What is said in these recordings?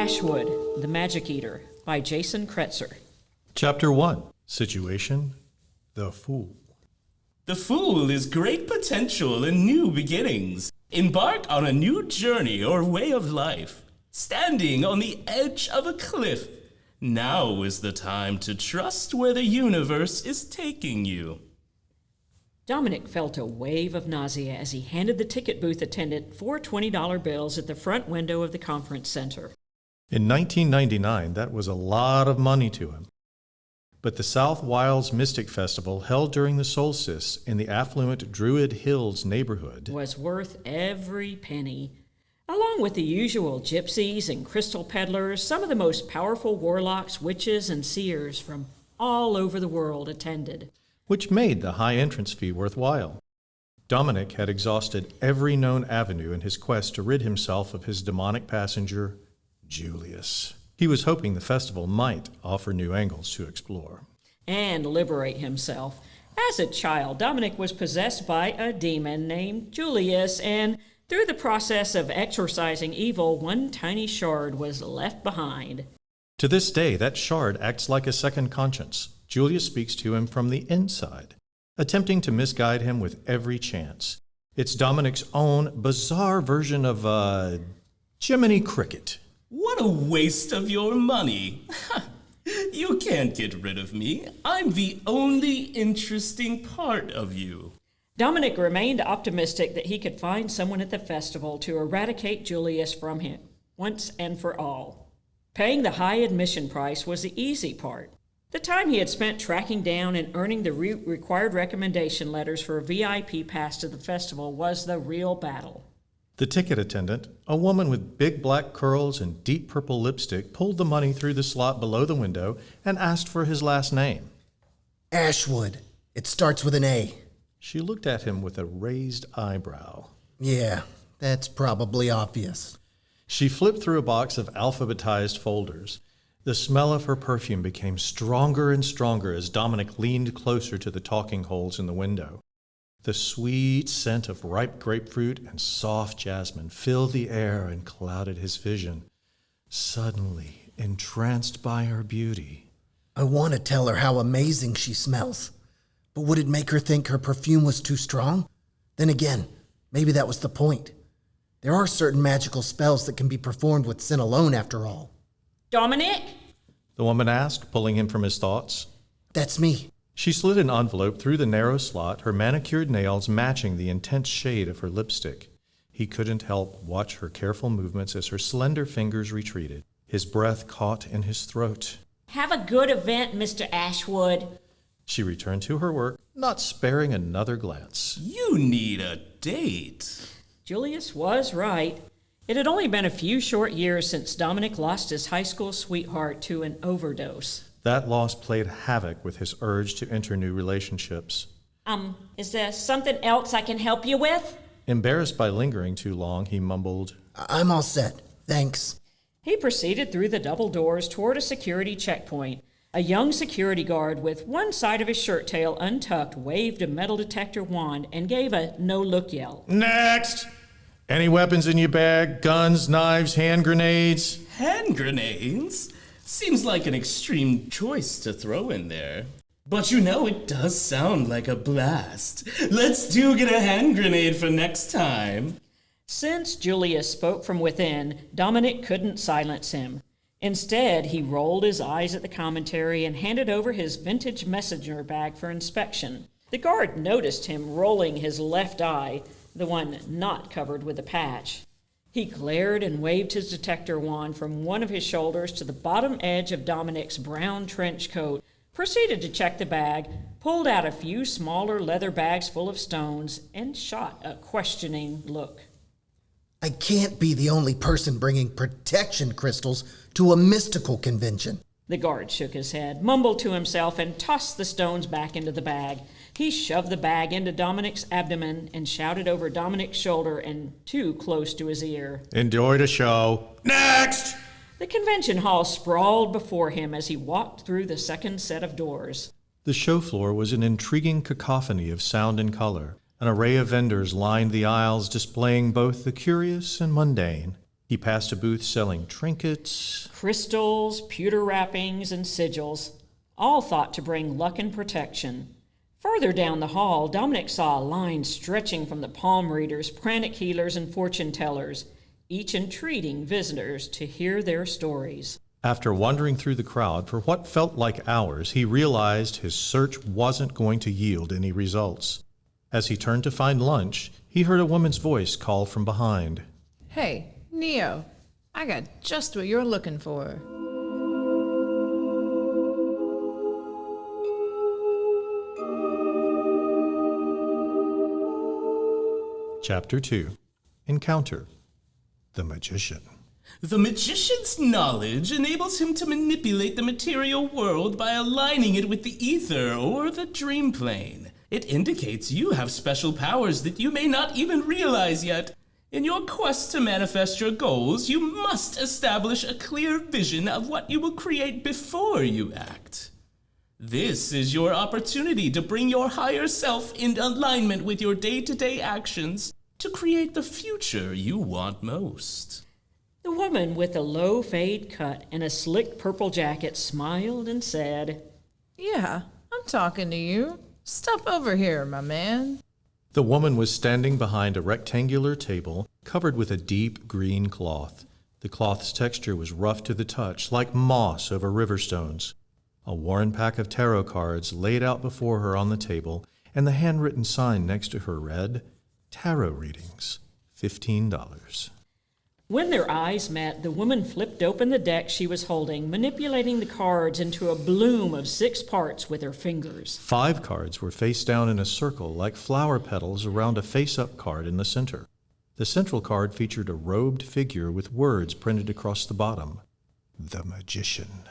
Ashwood, the Magic Eater, by Jayson Kretzer. Chapter 1. Situation: The Fool. The Fool is great potential and new beginnings. Embark on a new journey or way of life. Standing on the edge of a cliff. Now is the time to trust where the universe is taking you. Dominic felt a wave of nausea as he handed the ticket booth attendant 4 $20 bills at the front window of the conference center. In 1999, that was a lot of money to him. But the South Wilds Mystic Festival, held during the solstice in the affluent Druid Hills neighborhood, Was worth every penny. Along with the usual gypsies and crystal peddlers, some of the most powerful warlocks, witches, and seers from all over the world attended. which made the high entrance fee worthwhile. Dominic had exhausted every known avenue in his quest to rid himself of his demonic passenger, Julius. He was hoping the festival might offer new angles to explore. And liberate himself. As a child, Dominic was possessed by a demon named Julius, and through the process of exorcising evil, one tiny shard was left behind. To this day, that shard acts like a second conscience. Julius speaks to him from the inside, attempting to misguide him with every chance. It's Dominic's own bizarre version of, Jiminy Cricket. What a waste of your money. You can't get rid of me. I'm the only interesting part of you. Dominic remained optimistic that he could find someone at the festival to eradicate Julius from him, once and for all. Paying the high admission price was the easy part. The time he had spent tracking down and earning the required recommendation letters for a VIP pass to the festival was the real battle. The ticket attendant, a woman with big black curls and deep purple lipstick, pulled the money through the slot below the window and asked for his last name. Ashwood. It starts with an A. She looked at him with a raised eyebrow. Yeah, that's probably obvious. She flipped through a box of alphabetized folders. The smell of her perfume became stronger and stronger as Dominic leaned closer to the talking holes in the window. The sweet scent of ripe grapefruit and soft jasmine filled the air and clouded his vision. Suddenly, entranced by her beauty, I want to tell her how amazing she smells. But would it make her think her perfume was too strong? Then again, maybe that was the point. There are certain magical spells that can be performed with sin alone, after all. Dominic? the woman asked, pulling him from his thoughts. That's me. She slid an envelope through the narrow slot, her manicured nails matching the intense shade of her lipstick. He couldn't help watch her careful movements as her slender fingers retreated. His breath caught in his throat. Have a good event, Mr. Ashwood. She returned to her work, not sparing another glance. You need a date. Julius was right. It had only been a few short years since Dominic lost his high school sweetheart to an overdose. That loss played havoc with his urge to enter new relationships. Is there something else I can help you with? Embarrassed by lingering too long, he mumbled, I'm all set. Thanks. He proceeded through the double doors toward a security checkpoint. A young security guard with one side of his shirt tail untucked waved a metal detector wand and gave a no-look yell. Next! Any weapons in your bag? Guns, knives, hand grenades? Hand grenades? Seems like an extreme choice to throw in there. But you know, it does sound like a blast. Let's do get a hand grenade for next time. Since Julius spoke from within, Dominic couldn't silence him. Instead, he rolled his eyes at the commentary and handed over his vintage messenger bag for inspection. The guard noticed him rolling his left eye, the one not covered with a patch. He glared and waved his detector wand from one of his shoulders to the bottom edge of Dominic's brown trench coat, proceeded to check the bag, pulled out a few smaller leather bags full of stones, and shot a questioning look. I can't be the only person bringing protection crystals to a mystical convention. The guard shook his head, mumbled to himself, and tossed the stones back into the bag. He shoved the bag into Dominic's abdomen and shouted over Dominic's shoulder and too close to his ear. Enjoy the show. Next! The convention hall sprawled before him as he walked through the second set of doors. The show floor was an intriguing cacophony of sound and color. An array of vendors lined the aisles, displaying both the curious and mundane. He passed a booth selling trinkets, crystals, pewter wrappings, and sigils, all thought to bring luck and protection. Further down the hall, Dominic saw a line stretching from the palm readers, pranic healers, and fortune tellers, each entreating visitors to hear their stories. After wandering through the crowd for what felt like hours, he realized his search wasn't going to yield any results. As he turned to find lunch, he heard a woman's voice call from behind. Hey, Neo, I got just what you're looking for. Chapter 2. Encounter. The Magician. The magician's knowledge enables him to manipulate the material world by aligning it with the ether or the dream plane. It indicates you have special powers that you may not even realize yet. In your quest to manifest your goals, you must establish a clear vision of what you will create before you act. This is your opportunity to bring your higher self in alignment with your day-to-day actions to create the future you want most. The woman with the low fade cut and a slick purple jacket smiled and said, Yeah, I'm talking to you. Step over here, my man. The woman was standing behind a rectangular table covered with a deep green cloth. The cloth's texture was rough to the touch, like moss over river stones. A worn pack of tarot cards laid out before her on the table, and the handwritten sign next to her read, Tarot Readings, $15. When their eyes met, the woman flipped open the deck she was holding, manipulating the cards into a bloom of 6 parts with her fingers. 5 cards were face down in a circle like flower petals around a face-up card in the center. The central card featured a robed figure with words printed across the bottom. The Magician.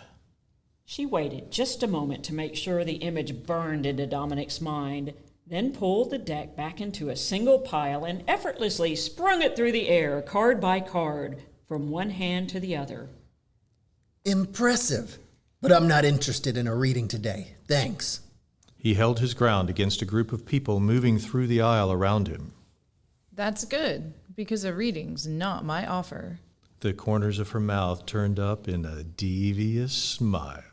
She waited just a moment to make sure the image burned into Dominic's mind, then pulled the deck back into a single pile and effortlessly sprung it through the air, card by card, from one hand to the other. Impressive. But I'm not interested in a reading today. Thanks. He held his ground against a group of people moving through the aisle around him. That's good, because a reading's not my offer. The corners of her mouth turned up in a devious smile.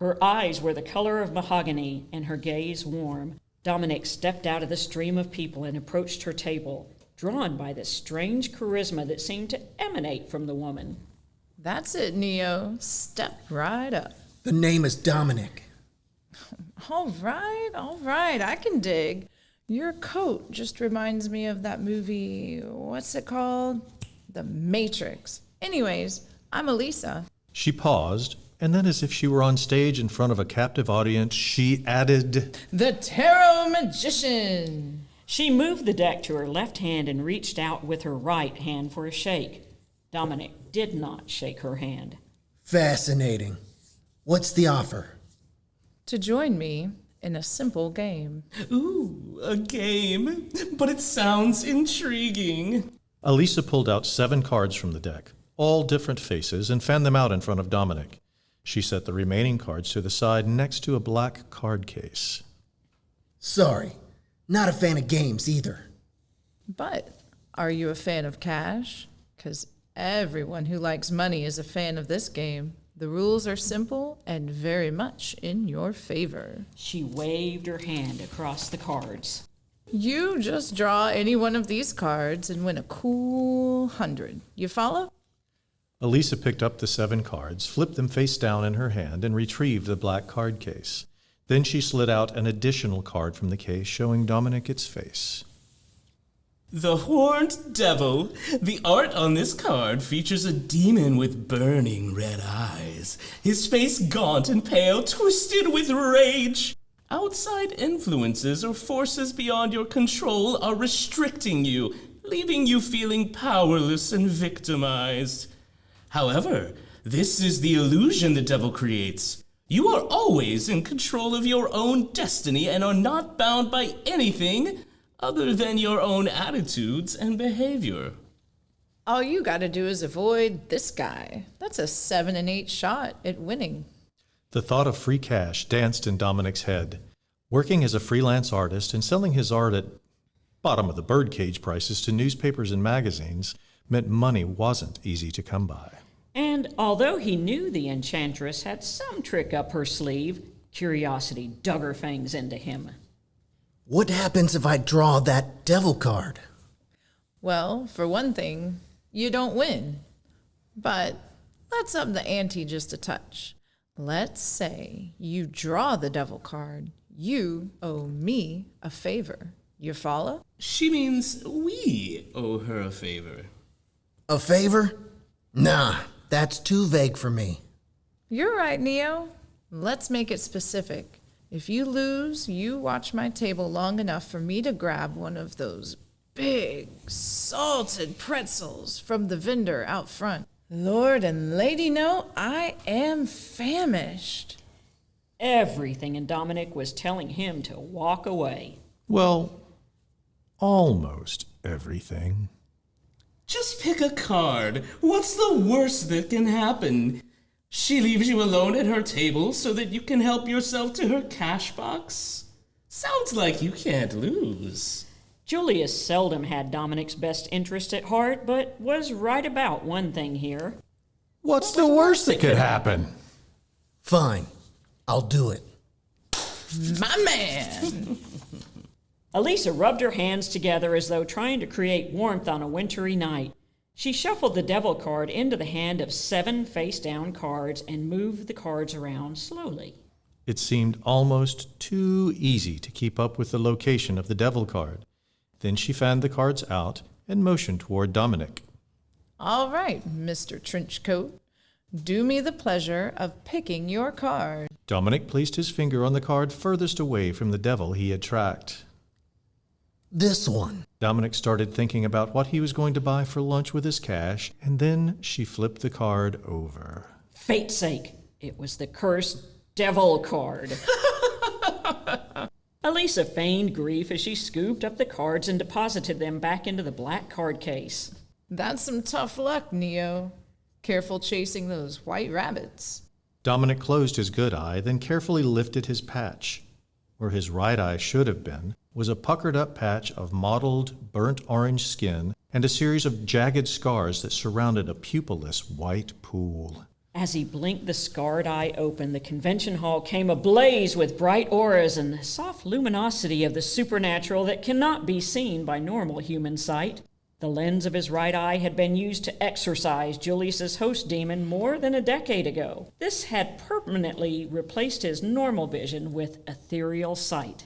Her eyes were the color of mahogany and her gaze warm. Dominic stepped out of the stream of people and approached her table, drawn by the strange charisma that seemed to emanate from the woman. That's it, Neo. Step right up. The name is Dominic. All right, I can dig. Your coat just reminds me of that movie, what's it called? The Matrix. Anyways, I'm Elisa. She paused, and then as if she were on stage in front of a captive audience, she added, The Tarot Magician. She moved the deck to her left hand and reached out with her right hand for a shake. Dominic did not shake her hand. Fascinating. What's the offer? To join me in a simple game. Ooh, a game. But it sounds intriguing. Elisa pulled out 7 cards from the deck, all different faces, and fanned them out in front of Dominic. She set the remaining cards to the side next to a black card case. Sorry, not a fan of games either. But are you a fan of cash? 'Cause everyone who likes money is a fan of this game. The rules are simple and very much in your favor. She waved her hand across the cards. You just draw any one of these cards and win a cool 100. You follow? Elisa picked up the 7 cards, flipped them face down in her hand, and retrieved the black card case. Then she slid out an additional card from the case, showing Dominic its face. The Horned Devil. The art on this card features a demon with burning red eyes, his face gaunt and pale, twisted with rage. Outside influences or forces beyond your control are restricting you, leaving you feeling powerless and victimized. However, this is the illusion the devil creates. You are always in control of your own destiny and are not bound by anything other than your own attitudes and behavior. All you gotta do is avoid this guy. That's a 7 and 8 shot at winning. The thought of free cash danced in Dominic's head. Working as a freelance artist and selling his art at bottom-of-the-birdcage prices to newspapers and magazines meant money wasn't easy to come by. And although he knew the enchantress had some trick up her sleeve, curiosity dug her fangs into him. What happens if I draw that devil card? Well, for one thing, you don't win. But let's up the ante just a touch. Let's say you draw the devil card. You owe me a favor. You follow? She means we owe her a favor. A favor? Nah, that's too vague for me. You're right, Neo. Let's make it specific. If you lose, you watch my table long enough for me to grab one of those big, salted pretzels from the vendor out front. Lord and Lady know I am famished. Everything in Dominic was telling him to walk away. Well, almost everything. Just pick a card. What's the worst that can happen? She leaves you alone at her table so that you can help yourself to her cash box? Sounds like you can't lose. Julius seldom had Dominic's best interest at heart, but was right about one thing here. What's the worst that could happen? Fine, I'll do it. My man! Elisa rubbed her hands together as though trying to create warmth on a wintry night. She shuffled the devil card into the hand of 7 face-down cards and moved the cards around slowly. It seemed almost too easy to keep up with the location of the devil card. Then she fanned the cards out and motioned toward Dominic. All right, Mr. Trenchcoat. Do me the pleasure of picking your card. Dominic placed his finger on the card furthest away from the devil he had tracked. This one. Dominic started thinking about what he was going to buy for lunch with his cash, and then she flipped the card over. Fate's sake, it was the cursed devil card. Elisa feigned grief as she scooped up the cards and deposited them back into the black card case. That's some tough luck, Neo. Careful chasing those white rabbits. Dominic closed his good eye, then carefully lifted his patch. Where his right eye should have been was a puckered-up patch of mottled, burnt orange skin and a series of jagged scars that surrounded a pupilless white pool. As he blinked the scarred eye open, the convention hall came ablaze with bright auras and the soft luminosity of the supernatural that cannot be seen by normal human sight. The lens of his right eye had been used to exorcise Julius's host demon more than a decade ago. This had permanently replaced his normal vision with ethereal sight.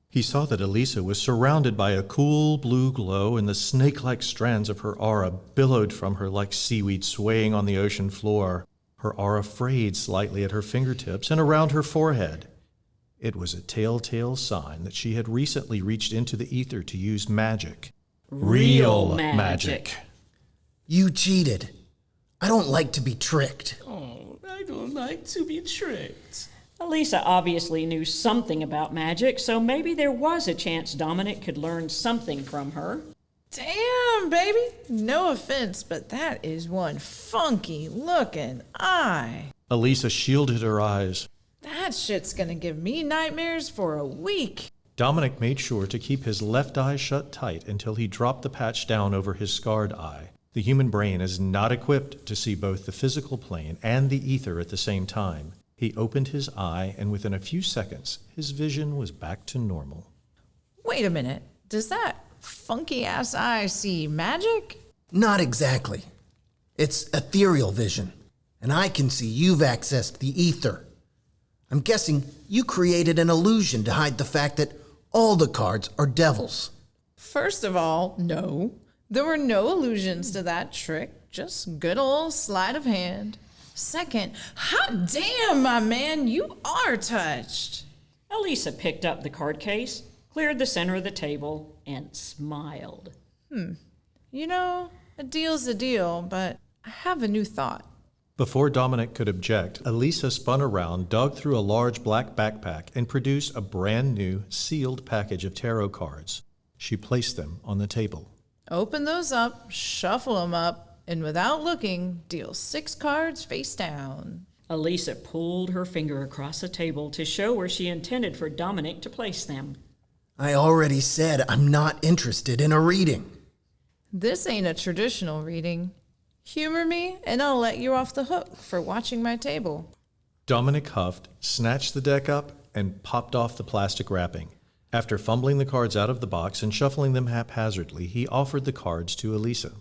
He saw that Elisa was surrounded by a cool blue glow, and the snake-like strands of her aura billowed from her like seaweed swaying on the ocean floor. Her aura frayed slightly at her fingertips and around her forehead. It was a telltale sign that she had recently reached into the ether to use magic. Real magic. You cheated. I don't like to be tricked. Oh, I don't like to be tricked. Elisa obviously knew something about magic, so maybe there was a chance Dominic could learn something from her. Damn, baby. No offense, but that is one funky looking eye. Elisa shielded her eyes. That shit's gonna give me nightmares for a week. Dominic made sure to keep his left eye shut tight until he dropped the patch down over his scarred eye. The human brain is not equipped to see both the physical plane and the ether at the same time. He opened his eye, and within a few seconds, his vision was back to normal. Wait a minute. Does that funky-ass eye see magic? Not exactly. It's ethereal vision, and I can see you've accessed the ether. I'm guessing you created an illusion to hide the fact that all the cards are devils. First of all, no. There were no allusions to that trick. Just good old sleight of hand. Second, hot damn, my man, you are touched. Elisa picked up the card case, cleared the center of the table, and smiled. You know, a deal's a deal, but I have a new thought. Before Dominic could object, Elisa spun around, dug through a large black backpack, and produced a brand new, sealed package of tarot cards. She placed them on the table. Open those up, shuffle them up, and without looking, deal 6 cards face down. Elisa pulled her finger across the table to show where she intended for Dominic to place them. I already said I'm not interested in a reading. This ain't a traditional reading. Humor me, and I'll let you off the hook for watching my table. Dominic huffed, snatched the deck up, and popped off the plastic wrapping. After fumbling the cards out of the box and shuffling them haphazardly, he offered the cards to Elisa.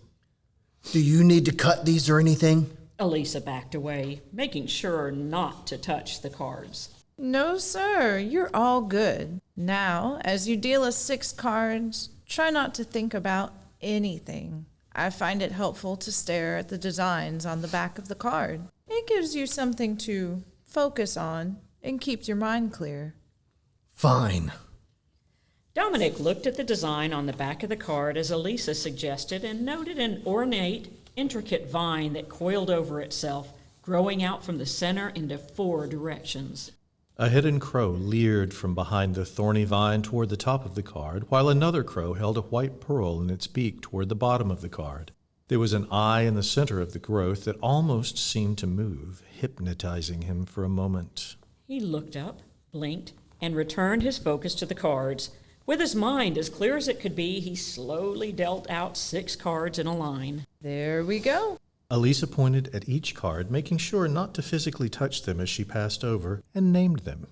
Do you need to cut these or anything? Elisa backed away, making sure not to touch the cards. No, sir, you're all good. Now, as you deal us 6 cards, try not to think about anything. I find it helpful to stare at the designs on the back of the card. It gives you something to focus on and keeps your mind clear. Fine. Dominic looked at the design on the back of the card as Elisa suggested and noted an ornate, intricate vine that coiled over itself, growing out from the center into 4 directions. A hidden crow leered from behind the thorny vine toward the top of the card, while another crow held a white pearl in its beak toward the bottom of the card. There was an eye in the center of the growth that almost seemed to move, hypnotizing him for a moment. He looked up, blinked, and returned his focus to the cards. With his mind as clear as it could be, he slowly dealt out 6 cards in a line. There we go. Elisa pointed at each card, making sure not to physically touch them as she passed over, and named them.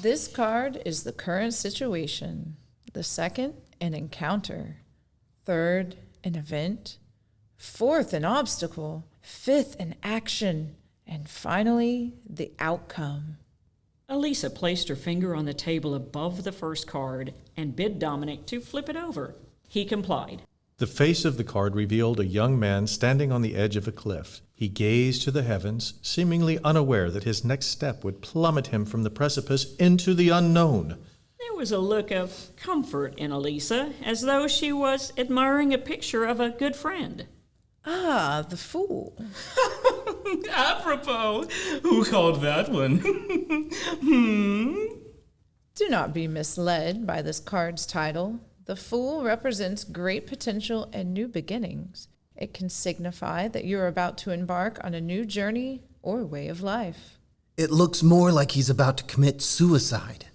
This card is the current situation. The second, an encounter. Third, an event. Fourth, an obstacle. Fifth, an action. And finally, the outcome. Elisa placed her finger on the table above the first card and bid Dominic to flip it over. He complied. The face of the card revealed a young man standing on the edge of a cliff. He gazed to the heavens, seemingly unaware that his next step would plummet him from the precipice into the unknown. There was a look of comfort in Elisa, as though she was admiring a picture of a good friend. Ah, the fool. Apropos, who called that one? Do not be misled by this card's title. The Fool represents great potential and new beginnings. It can signify that you're about to embark on a new journey or way of life. It looks more like he's about to commit suicide.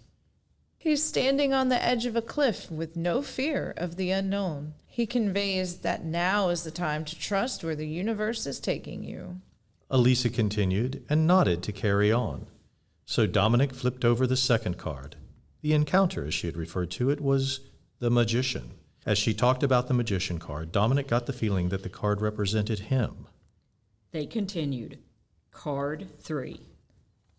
He's standing on the edge of a cliff with no fear of the unknown. He conveys that now is the time to trust where the universe is taking you. Elisa continued and nodded to carry on. So Dominic flipped over the second card. The encounter, as she had referred to it, was the Magician. As she talked about the Magician card, Dominic got the feeling that the card represented him. They continued. Card 3.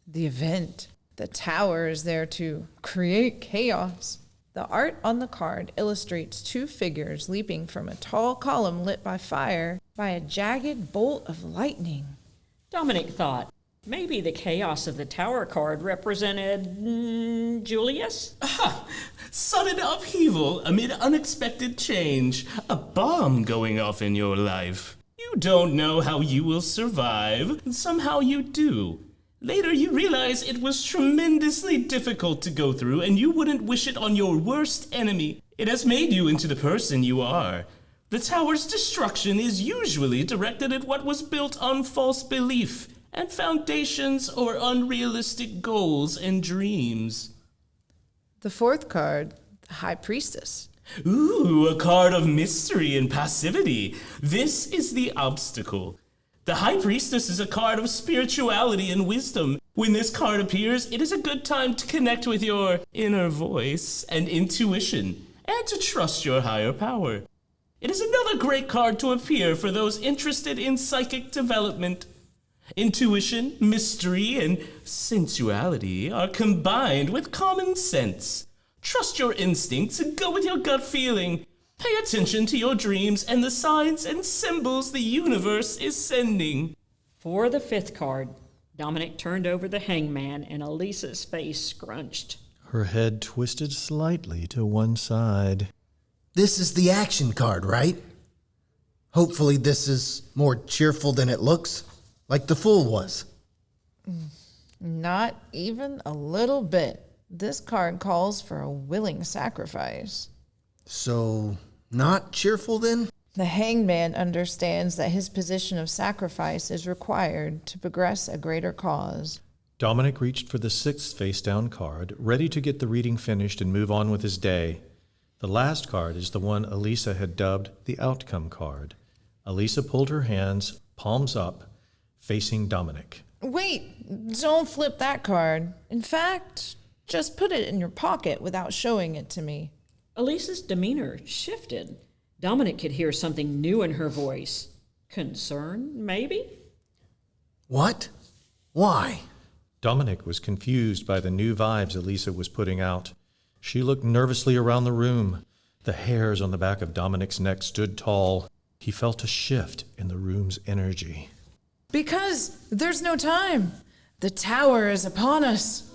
The event. The tower is there to create chaos. The art on the card illustrates 2 figures leaping from a tall column lit by fire by a jagged bolt of lightning. Dominic thought, maybe the chaos of the tower card represented Julius? Aha! Sudden upheaval amid unexpected change. A bomb going off in your life. You don't know how you will survive. Somehow you do. Later you realize it was tremendously difficult to go through and you wouldn't wish it on your worst enemy. It has made you into the person you are. The tower's destruction is usually directed at what was built on false belief and foundations or unrealistic goals and dreams. The fourth card, the High Priestess. Ooh, a card of mystery and passivity. This is the obstacle. The High Priestess is a card of spirituality and wisdom. When this card appears, it is a good time to connect with your inner voice and intuition, and to trust your higher power. It is another great card to appear for those interested in psychic development. Intuition, mystery, and sensuality are combined with common sense. Trust your instincts and go with your gut feeling. Pay attention to your dreams and the signs and symbols the universe is sending. For the 5th card, Dominic turned over the hangman and Elisa's face scrunched. Her head twisted slightly to one side. This is the action card, right? Hopefully this is more cheerful than it looks, like the Fool was. Not even a little bit. This card calls for a willing sacrifice. So, not cheerful then? The hangman understands that his position of sacrifice is required to progress a greater cause. Dominic reached for the 6th face-down card, ready to get the reading finished and move on with his day. The last card is the one Elisa had dubbed the outcome card. Elisa pulled her hands, palms up, facing Dominic. Wait, don't flip that card. In fact, just put it in your pocket without showing it to me. Elisa's demeanor shifted. Dominic could hear something new in her voice. Concern, maybe? What? Why? Dominic was confused by the new vibes Elisa was putting out. She looked nervously around the room. The hairs on the back of Dominic's neck stood tall. He felt a shift in the room's energy. Because there's no time. The tower is upon us.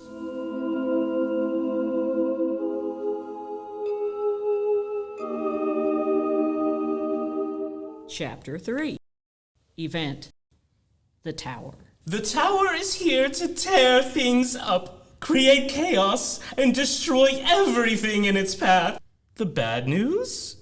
Chapter 3. Event. The Tower. The tower is here to tear things up, create chaos, and destroy everything in its path. The bad news?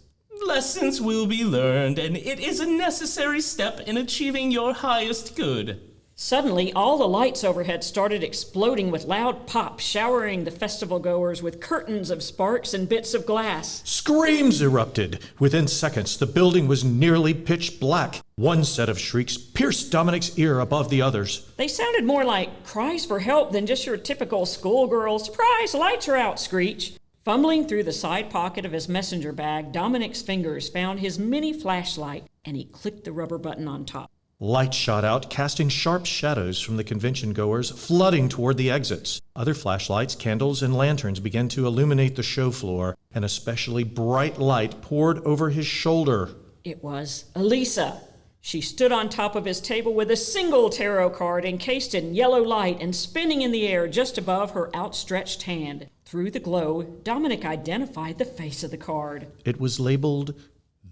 Lessons will be learned, and it is a necessary step in achieving your highest good. Suddenly, all the lights overhead started exploding with loud pops, showering the festival goers with curtains of sparks and bits of glass. Screams erupted. Within seconds, the building was nearly pitch black. One set of shrieks pierced Dominic's ear above the others. They sounded more like cries for help than just your typical schoolgirl, "Surprise, lights are out," screech. Fumbling through the side pocket of his messenger bag, Dominic's fingers found his mini flashlight, and he clicked the rubber button on top. Light shot out, casting sharp shadows from the convention goers, flooding toward the exits. Other flashlights, candles, and lanterns began to illuminate the show floor. An especially bright light poured over his shoulder. It was Elisa. She stood on top of his table with a single tarot card encased in yellow light and spinning in the air just above her outstretched hand. Through the glow, Dominic identified the face of the card. It was labeled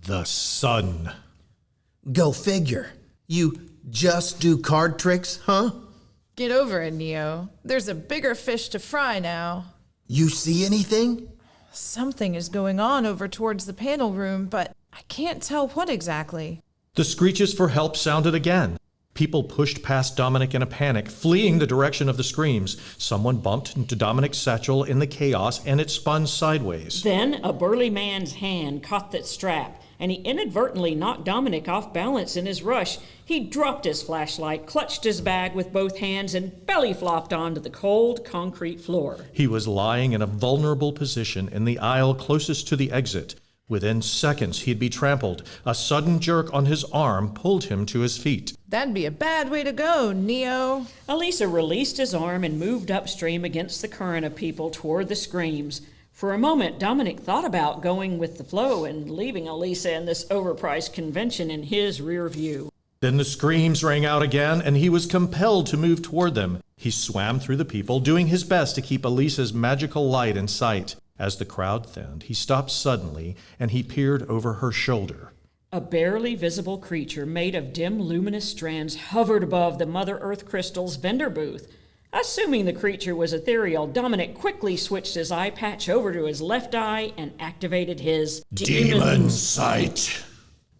the Sun. Go figure. You just do card tricks, huh? Get over it, Neo. There's a bigger fish to fry now. You see anything? Something is going on over towards the panel room, but I can't tell what exactly. The screeches for help sounded again. People pushed past Dominic in a panic, fleeing the direction of the screams. Someone bumped into Dominic's satchel in the chaos, and it spun sideways. Then a burly man's hand caught the strap, and he inadvertently knocked Dominic off balance in his rush. He dropped his flashlight, clutched his bag with both hands, and belly flopped onto the cold concrete floor. He was lying in a vulnerable position in the aisle closest to the exit. Within seconds, he'd be trampled. A sudden jerk on his arm pulled him to his feet. That'd be a bad way to go, Neo. Elisa released his arm and moved upstream against the current of people toward the screams. For a moment, Dominic thought about going with the flow and leaving Elisa in this overpriced convention in his rear view. Then the screams rang out again, and he was compelled to move toward them. He swam through the people, doing his best to keep Elisa's magical light in sight. As the crowd thinned, he stopped suddenly, and he peered over her shoulder. A barely visible creature made of dim luminous strands hovered above the Mother Earth Crystal's vendor booth. Assuming the creature was ethereal, Dominic quickly switched his eye patch over to his left eye and activated his Demon Sight!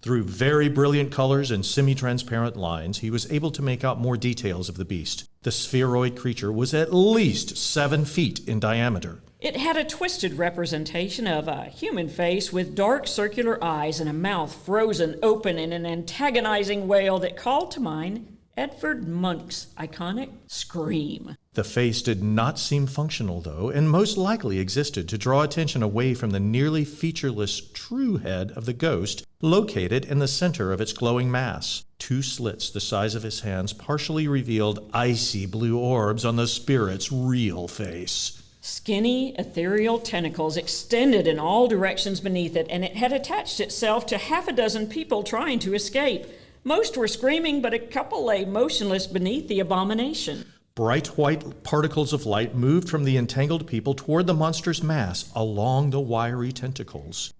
Through very brilliant colors and semi-transparent lines, he was able to make out more details of the beast. The spheroid creature was at least 7 feet in diameter. It had a twisted representation of a human face with dark circular eyes and a mouth frozen open in an antagonizing wail that called to mind Edvard Munch's iconic scream. The face did not seem functional, though, and most likely existed to draw attention away from the nearly featureless true head of the ghost located in the center of its glowing mass. 2 slits the size of his hands partially revealed icy blue orbs on the spirit's real face. Skinny, ethereal tentacles extended in all directions beneath it, and it had attached itself to half a dozen people trying to escape. Most were screaming, but a couple lay motionless beneath the abomination. Bright white particles of light moved from the entangled people toward the monster's mass along the wiry tentacles.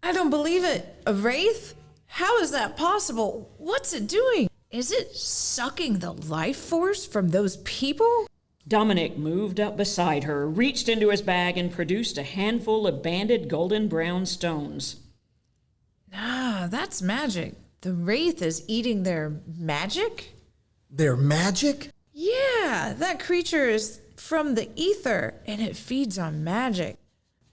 I don't believe it. A wraith? How is that possible? What's it doing? Is it sucking the life force from those people? Dominic moved up beside her, reached into his bag, and produced a handful of banded golden brown stones. Ah, that's magic. The wraith is eating their magic? Their magic? Yeah, that creature is from the ether, and it feeds on magic.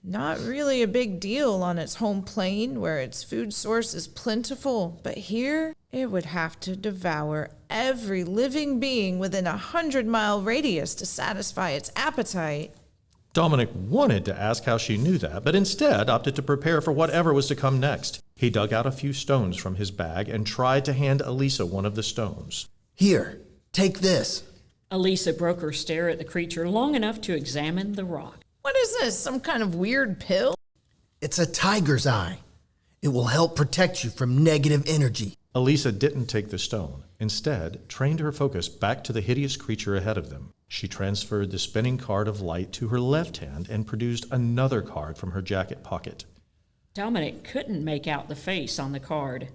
Not really a big deal on its home plane where its food source is plentiful, but here it would have to devour every living being within 100-mile radius to satisfy its appetite. Dominic wanted to ask how she knew that, but instead opted to prepare for whatever was to come next. He dug out a few stones from his bag and tried to hand Elisa one of the stones. Here, take this. Elisa broke her stare at the creature long enough to examine the rock. What is this, some kind of weird pill? It's a tiger's eye. It will help protect you from negative energy. Elisa didn't take the stone. Instead, trained her focus back to the hideous creature ahead of them. She transferred the spinning card of light to her left hand and produced another card from her jacket pocket. Dominic couldn't make out the face on the card.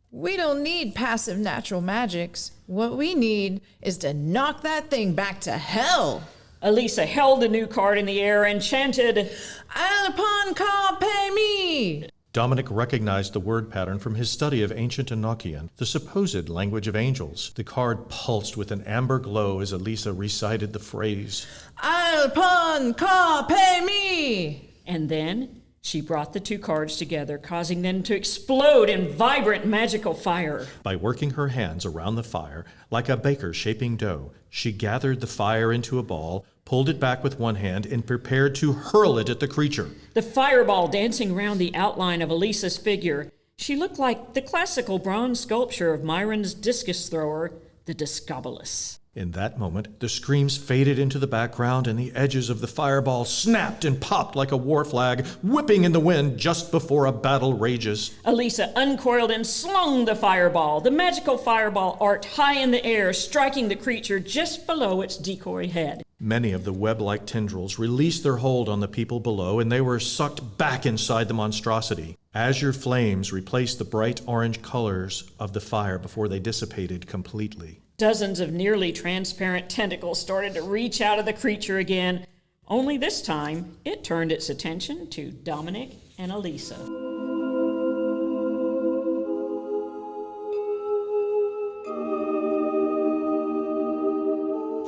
We don't need passive natural magics. What we need is to knock that thing back to hell. Elisa held the new card in the air and chanted, Alpon ka pe mi! Dominic recognized the word pattern from his study of ancient Enochian, the supposed language of angels. The card pulsed with an amber glow as Elisa recited the phrase, Alpon ka pe mi! and then she brought the two cards together, causing them to explode in vibrant magical fire. By working her hands around the fire, like a baker shaping dough, she gathered the fire into a ball, pulled it back with one hand, and prepared to hurl it at the creature. The fireball dancing around the outline of Elisa's figure. She looked like the classical bronze sculpture of Myron's discus thrower, the Discobolus. In that moment, the screams faded into the background and the edges of the fireball snapped and popped like a war flag, whipping in the wind just before a battle rages. Elisa uncoiled and slung the fireball. The magical fireball arced high in the air, striking the creature just below its decoy head. Many of the web-like tendrils released their hold on the people below, and they were sucked back inside the monstrosity. Azure flames replaced the bright orange colors of the fire before they dissipated completely. Dozens of nearly transparent tentacles started to reach out of the creature again. Only this time, it turned its attention to Dominic and Elisa.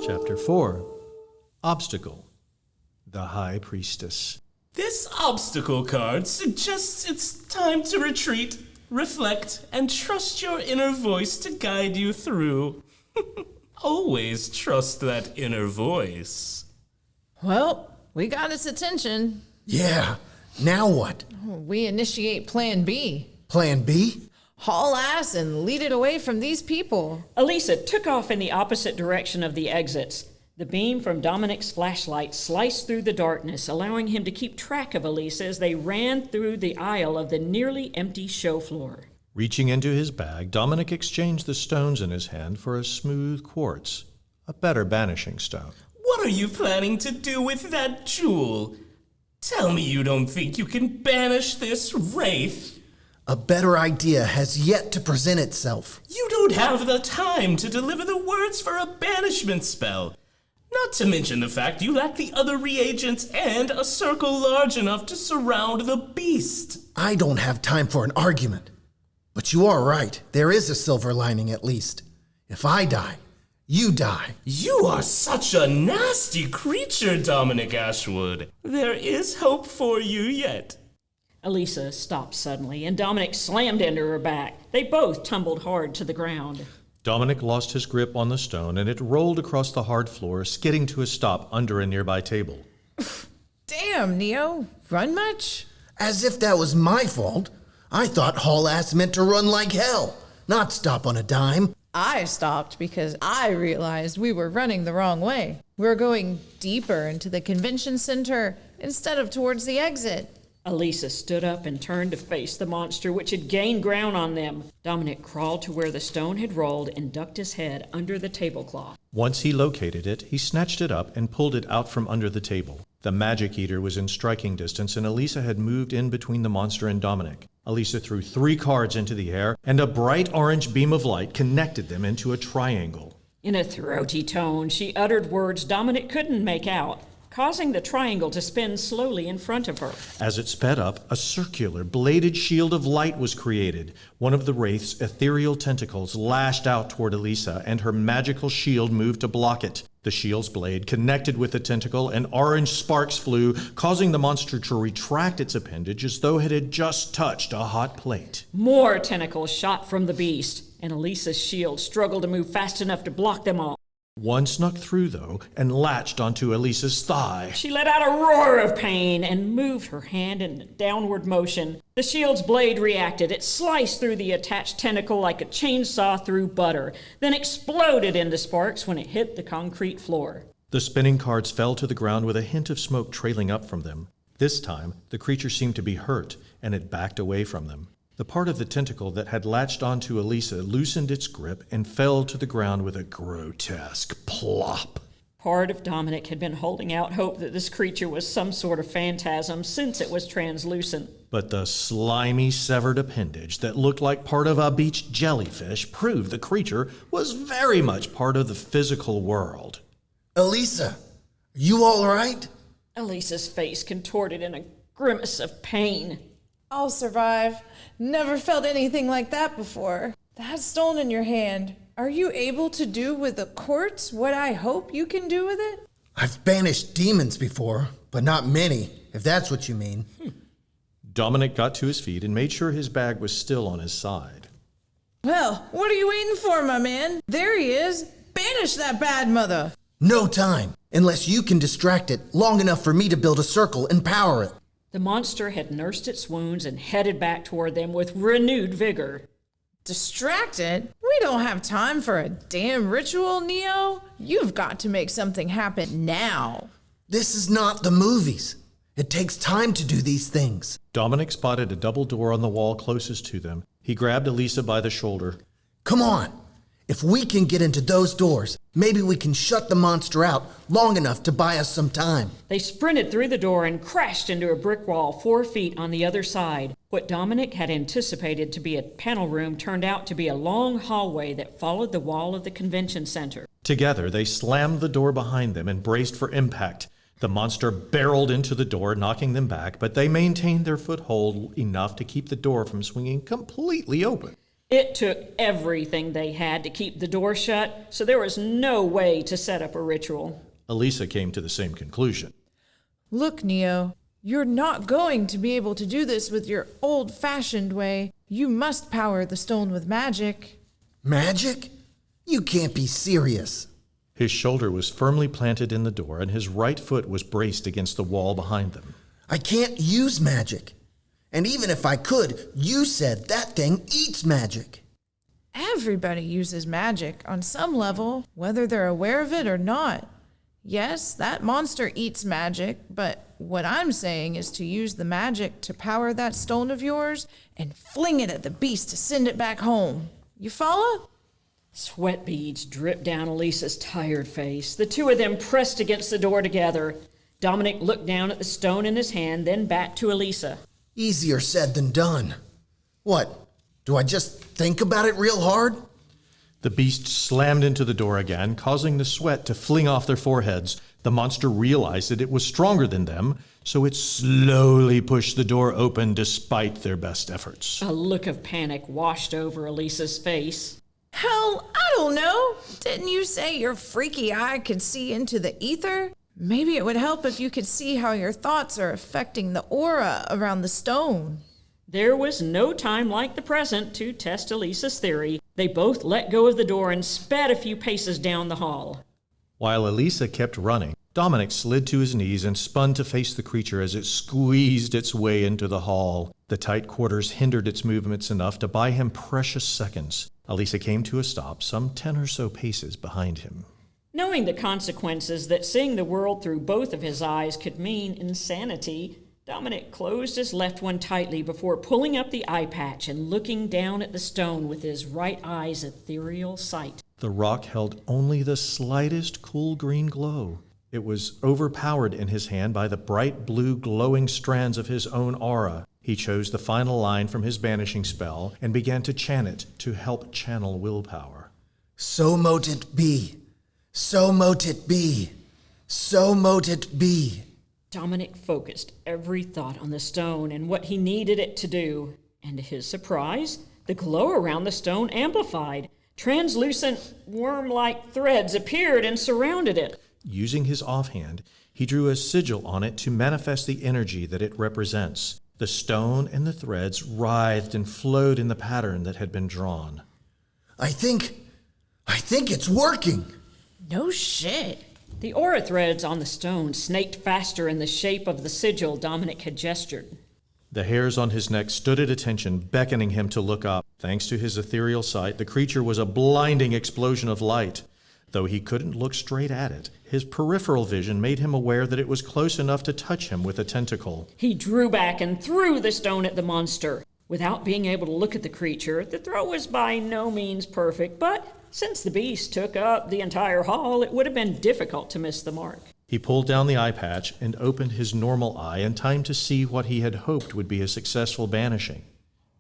Chapter 4. Obstacle. The High Priestess. This obstacle card suggests it's time to retreat, reflect, and trust your inner voice to guide you through. Always trust that inner voice. Well, we got its attention. Yeah, now what? We initiate Plan B. Plan B? Haul ass and lead it away from these people. Elisa took off in the opposite direction of the exits. The beam from Dominic's flashlight sliced through the darkness, allowing him to keep track of Elisa as they ran through the aisle of the nearly empty show floor. Reaching into his bag, Dominic exchanged the stones in his hand for a smooth quartz, a better banishing stone. What are you planning to do with that jewel? Tell me you don't think you can banish this wraith. A better idea has yet to present itself. You don't have the time to deliver the words for a banishment spell. Not to mention the fact you lack the other reagents and a circle large enough to surround the beast. I don't have time for an argument. But you are right. There is a silver lining at least. If I die, you die. You are such a nasty creature, Dominic Ashwood. There is hope for you yet. Elisa stopped suddenly, and Dominic slammed into her back. They both tumbled hard to the ground. Dominic lost his grip on the stone, and it rolled across the hard floor, skidding to a stop under a nearby table. Damn, Neo. Run much? As if that was my fault. I thought haul ass meant to run like hell, not stop on a dime. I stopped because I realized we were running the wrong way. We were going deeper into the convention center instead of towards the exit. Elisa stood up and turned to face the monster which had gained ground on them. Dominic crawled to where the stone had rolled and ducked his head under the tablecloth. Once he located it, he snatched it up and pulled it out from under the table. The magic eater was in striking distance, and Elisa had moved in between the monster and Dominic. Elisa threw 3 cards into the air, and a bright orange beam of light connected them into a triangle. In a throaty tone, she uttered words Dominic couldn't make out, causing the triangle to spin slowly in front of her. As it sped up, a circular, bladed shield of light was created. One of the wraith's ethereal tentacles lashed out toward Elisa, and her magical shield moved to block it. The shield's blade connected with the tentacle, and orange sparks flew, causing the monster to retract its appendage as though it had just touched a hot plate. More tentacles shot from the beast, and Elisa's shield struggled to move fast enough to block them all. One snuck through, though, and latched onto Elisa's thigh. She let out a roar of pain and moved her hand in a downward motion. The shield's blade reacted. It sliced through the attached tentacle like a chainsaw through butter, then exploded into sparks when it hit the concrete floor. The spinning cards fell to the ground with a hint of smoke trailing up from them. This time, the creature seemed to be hurt, and it backed away from them. The part of the tentacle that had latched onto Elisa loosened its grip and fell to the ground with a grotesque plop. Part of Dominic had been holding out hope that this creature was some sort of phantasm since it was translucent. But the slimy severed appendage that looked like part of a beach jellyfish proved the creature was very much part of the physical world. Elisa, you all right? Elisa's face contorted in a grimace of pain. I'll survive. Never felt anything like that before. That stone in your hand, are you able to do with the quartz what I hope you can do with it? I've banished demons before, but not many, if that's what you mean. Dominic got to his feet and made sure his bag was still on his side. Well, what are you waiting for, my man? There he is. Banish that bad mother. No time, unless you can distract it long enough for me to build a circle and power it. The monster had nursed its wounds and headed back toward them with renewed vigor. Distracted? We don't have time for a damn ritual, Neo. You've got to make something happen now. This is not the movies. It takes time to do these things. Dominic spotted a double door on the wall closest to them. He grabbed Elisa by the shoulder. Come on. If we can get into those doors, maybe we can shut the monster out long enough to buy us some time. They sprinted through the door and crashed into a brick wall 4 feet on the other side. What Dominic had anticipated to be a panel room turned out to be a long hallway that followed the wall of the convention center. Together, they slammed the door behind them and braced for impact. The monster barreled into the door, knocking them back, but they maintained their foothold enough to keep the door from swinging completely open. It took everything they had to keep the door shut, so there was no way to set up a ritual. Elisa came to the same conclusion. Look, Neo, you're not going to be able to do this with your old-fashioned way. You must power the stone with magic. Magic? You can't be serious. His shoulder was firmly planted in the door, and his right foot was braced against the wall behind them. I can't use magic. And even if I could, you said that thing eats magic. Everybody uses magic on some level, whether they're aware of it or not. Yes, that monster eats magic, but what I'm saying is to use the magic to power that stone of yours and fling it at the beast to send it back home. You follow? Sweat beads dripped down Elisa's tired face. The two of them pressed against the door together. Dominic looked down at the stone in his hand, then back to Elisa. Easier said than done. What? Do I just think about it real hard? The beast slammed into the door again, causing the sweat to fling off their foreheads. The monster realized that it was stronger than them, so it slowly pushed the door open despite their best efforts. A look of panic washed over Elisa's face. Hell, I don't know. Didn't you say your freaky eye could see into the ether? Maybe it would help if you could see how your thoughts are affecting the aura around the stone. There was no time like the present to test Elisa's theory. They both let go of the door and sped a few paces down the hall. While Elisa kept running, Dominic slid to his knees and spun to face the creature as it squeezed its way into the hall. The tight quarters hindered its movements enough to buy him precious seconds. Elisa came to a stop some 10 or so paces behind him. Knowing the consequences that seeing the world through both of his eyes could mean insanity, Dominic closed his left one tightly before pulling up the eye patch and looking down at the stone with his right eye's ethereal sight. The rock held only the slightest cool green glow. It was overpowered in his hand by the bright blue glowing strands of his own aura. He chose the final line from his banishing spell and began to chant it to help channel willpower. So mote it be. So mote it be. So mote it be. Dominic focused every thought on the stone and what he needed it to do. And to his surprise, the glow around the stone amplified. Translucent, worm-like threads appeared and surrounded it. Using his offhand, he drew a sigil on it to manifest the energy that it represents. The stone and the threads writhed and flowed in the pattern that had been drawn. I think it's working. No shit. The aura threads on the stone snaked faster in the shape of the sigil Dominic had gestured. The hairs on his neck stood at attention, beckoning him to look up. Thanks to his ethereal sight, the creature was a blinding explosion of light. Though he couldn't look straight at it, his peripheral vision made him aware that it was close enough to touch him with a tentacle. He drew back and threw the stone at the monster. Without being able to look at the creature, the throw was by no means perfect, but since the beast took up the entire hall, it would have been difficult to miss the mark. He pulled down the eye patch and opened his normal eye in time to see what he had hoped would be a successful banishing.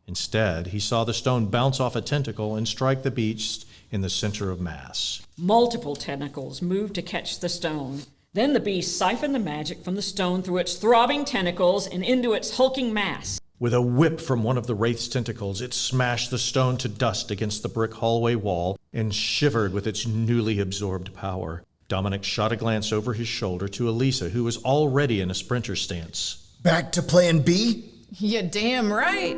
Instead, he saw the stone bounce off a tentacle and strike the beast in the center of mass. Multiple tentacles moved to catch the stone. Then the beast siphoned the magic from the stone through its throbbing tentacles and into its hulking mass. With a whip from one of the wraith's tentacles, it smashed the stone to dust against the brick hallway wall and shivered with its newly absorbed power. Dominic shot a glance over his shoulder to Elisa, who was already in a sprinter stance. Back to plan B? You damn right.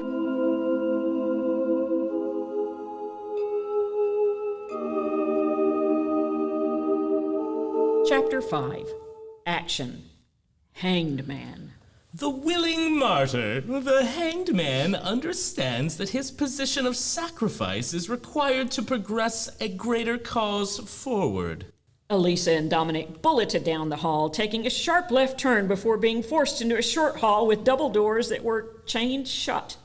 Chapter 5. Action. Hanged Man. The willing martyr, the hanged man, understands that his position of sacrifice is required to progress a greater cause forward. Elisa and Dominic bulleted down the hall, taking a sharp left turn before being forced into a short hall with double doors that were chained shut.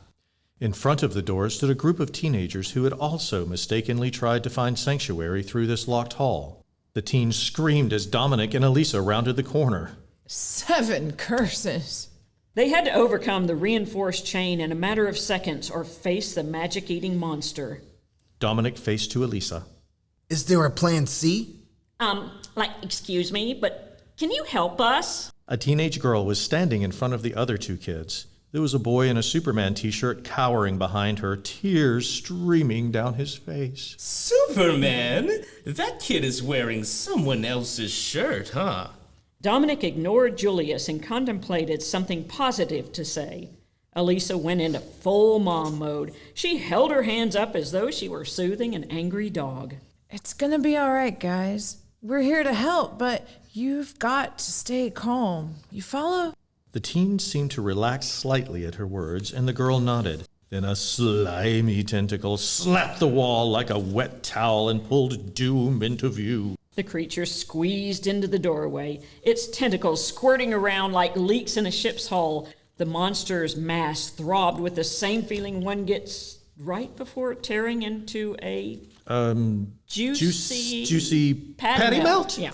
In front of the door stood a group of teenagers who had also mistakenly tried to find sanctuary through this locked hall. The teens screamed as Dominic and Elisa rounded the corner. 7 curses. They had to overcome the reinforced chain in a matter of seconds or face the magic-eating monster. Dominic faced to Elisa. Is there a plan C? Excuse me, but can you help us? A teenage girl was standing in front of the other 2 kids. There was a boy in a Superman t-shirt cowering behind her, tears streaming down his face. Superman? That kid is wearing someone else's shirt, huh? Dominic ignored Julius and contemplated something positive to say. Elisa went into full mom mode. She held her hands up as though she were soothing an angry dog. It's gonna be all right, guys. We're here to help, but you've got to stay calm. You follow? The teen seemed to relax slightly at her words, and the girl nodded. Then a slimy tentacle slapped the wall like a wet towel and pulled doom into view. The creature squeezed into the doorway, its tentacles squirting around like leaks in a ship's hull. The monster's mass throbbed with the same feeling one gets right before tearing into a juicy patty melt? Yeah.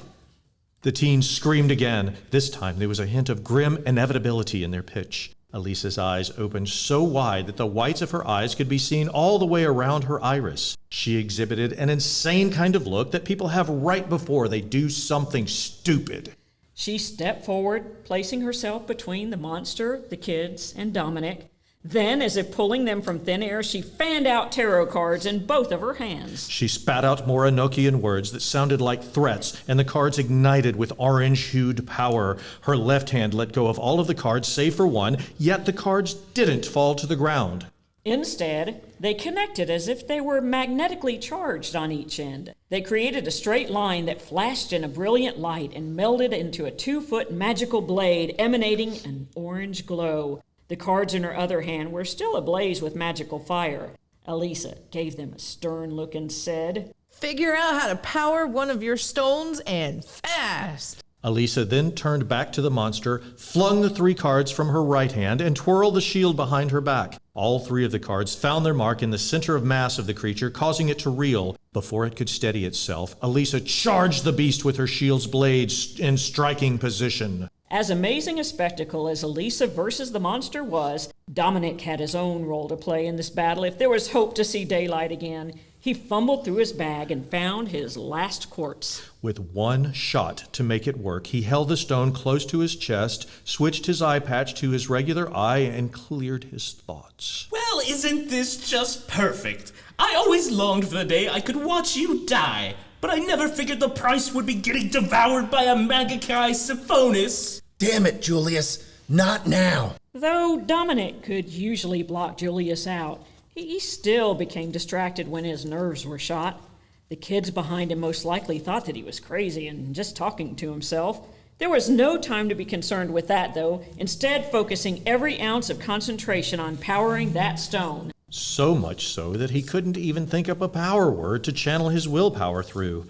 The teens screamed again. This time there was a hint of grim inevitability in their pitch. Elisa's eyes opened so wide that the whites of her eyes could be seen all the way around her iris. She exhibited an insane kind of look that people have right before they do something stupid. She stepped forward, placing herself between the monster, the kids, and Dominic. Then, as if pulling them from thin air, she fanned out tarot cards in both of her hands. She spat out more Enochian words that sounded like threats, and the cards ignited with orange-hued power. Her left hand let go of all of the cards save for one, yet the cards didn't fall to the ground. Instead, they connected as if they were magnetically charged on each end. They created a straight line that flashed in a brilliant light and melded into a 2-foot magical blade emanating an orange glow. The cards in her other hand were still ablaze with magical fire. Elisa gave them a stern look and said, Figure out how to power one of your stones and fast. Elisa then turned back to the monster, flung the 3 cards from her right hand, and twirled the shield behind her back. All 3 of the cards found their mark in the center of mass of the creature, causing it to reel. Before it could steady itself, Elisa charged the beast with her shield's blades in striking position. As amazing a spectacle as Elisa versus the monster was, Dominic had his own role to play in this battle if there was hope to see daylight again. He fumbled through his bag and found his last quartz. With one shot to make it work, he held the stone close to his chest, switched his eye patch to his regular eye, and cleared his thoughts. Well, isn't this just perfect? I always longed for the day I could watch you die, but I never figured the price would be getting devoured by a Magakai Siphonis. Damn it, Julius. Not now. Though Dominic could usually block Julius out, he still became distracted when his nerves were shot. The kids behind him most likely thought that he was crazy and just talking to himself. There was no time to be concerned with that, though, instead focusing every ounce of concentration on powering that stone. So much so that he couldn't even think up a power word to channel his willpower through.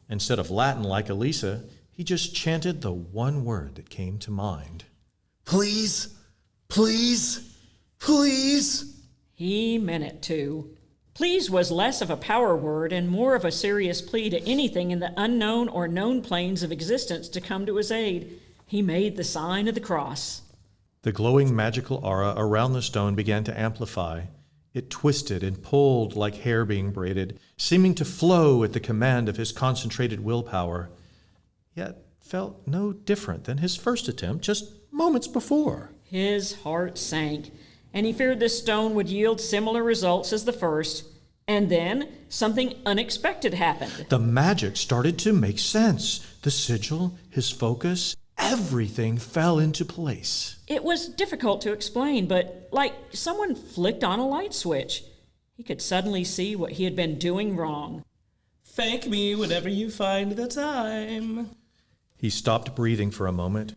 Instead of Latin like Elisa, he just chanted the one word that came to mind. Please, please, please. He meant it, too. Please was less of a power word and more of a serious plea to anything in the unknown or known planes of existence to come to his aid. He made the sign of the cross. The glowing magical aura around the stone began to amplify. It twisted and pulled like hair being braided, seeming to flow at the command of his concentrated willpower, yet felt no different than his first attempt just moments before. His heart sank, and he feared this stone would yield similar results as the first. And then something unexpected happened. The magic started to make sense. The sigil, his focus, everything fell into place. It was difficult to explain, but like someone flicked on a light switch. He could suddenly see what he had been doing wrong. Thank me whenever you find the time. He stopped breathing for a moment.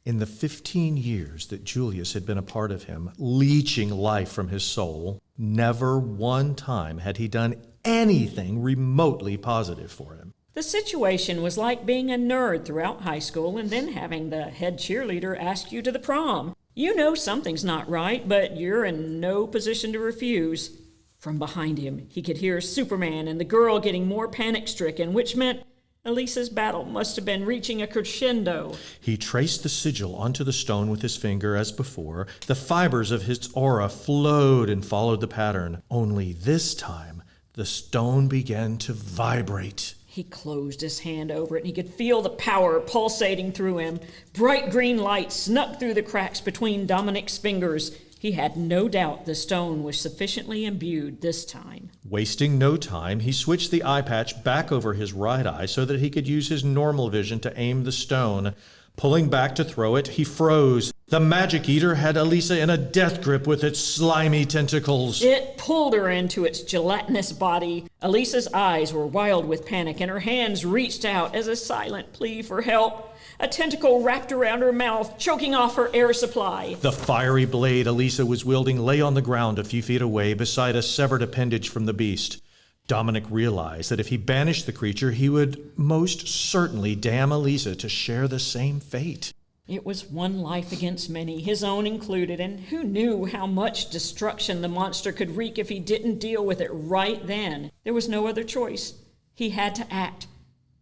In the 15 years that Julius had been a part of him, leeching life from his soul, never one time had he done anything remotely positive for him. The situation was like being a nerd throughout high school and then having the head cheerleader ask you to the prom. You know something's not right, but you're in no position to refuse. From behind him, he could hear Superman and the girl getting more panic-stricken, which meant Elisa's battle must have been reaching a crescendo. He traced the sigil onto the stone with his finger as before. The fibers of his aura flowed and followed the pattern. Only this time, the stone began to vibrate. He closed his hand over it, and he could feel the power pulsating through him. Bright green light snuck through the cracks between Dominic's fingers. He had no doubt the stone was sufficiently imbued this time. Wasting no time, he switched the eye patch back over his right eye so that he could use his normal vision to aim the stone. Pulling back to throw it, he froze. The magic eater had Elisa in a death grip with its slimy tentacles. It pulled her into its gelatinous body. Elisa's eyes were wild with panic, and her hands reached out as a silent plea for help. A tentacle wrapped around her mouth, choking off her air supply. The fiery blade Elisa was wielding lay on the ground a few feet away beside a severed appendage from the beast. Dominic realized that if he banished the creature, he would most certainly damn Elisa to share the same fate. It was one life against many, his own included, and who knew how much destruction the monster could wreak if he didn't deal with it right then. There was no other choice. He had to act,